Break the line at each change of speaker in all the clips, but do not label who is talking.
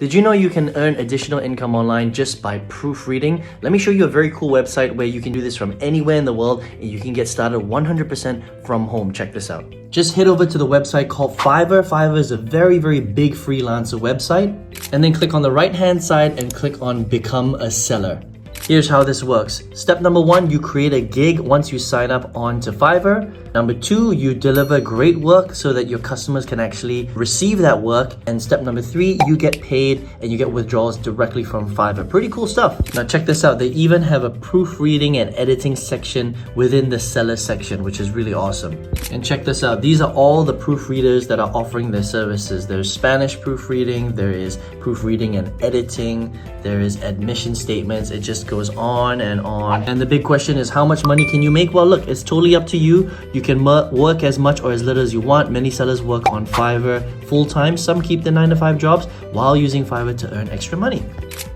Did you know you can earn additional income online just by proofreading? Let me show you a very cool website where you can do this from anywhere in the world and you can get started 100% from home. Check this out. Just head over to the website called Fiverr. Fiverr is a very big freelancer website. And then click on the right hand side and click on Become a Seller. Here's how this works. Step number 1, you create a gig once you sign up onto Fiverr. Number 2, you deliver great work so that your customers can actually receive that work. And step number 3, you get paid and you get withdrawals directly from Fiverr. Pretty cool stuff. Now check this out. They even have a proofreading and editing section within the seller section, which is really awesome. And check this out. These are all the proofreaders that are offering their services. There's Spanish proofreading, there is proofreading and editing, there is admission statements. It just goes on and on. And the big question is, how much money can you make? Well, look, it's totally up to you. You can work as much or as little as you want. Many sellers work on Fiverr full-time. Some keep their 9-to-5 jobs while using Fiverr to earn extra money.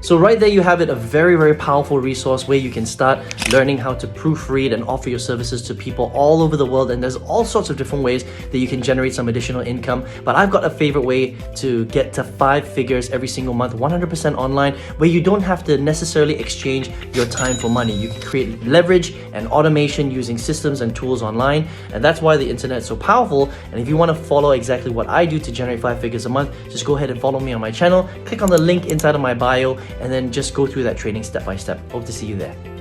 So right there you have it, a very powerful resource where you can start learning how to proofread and offer your services to people all over the world. And there's all sorts of different ways that you can generate some additional income. But I've got a favorite way to get to 5 figures every single month, 100% online, where you don't have to necessarily exchange your time for money. You can create leverage and automation using systems and tools online. And that's why the internet is so powerful. And if you want to follow exactly what I do to generate 5 figures a month, just go ahead and follow me on my channel. Click on the link inside of my bio and then just go through that training step by step. Hope to see you there.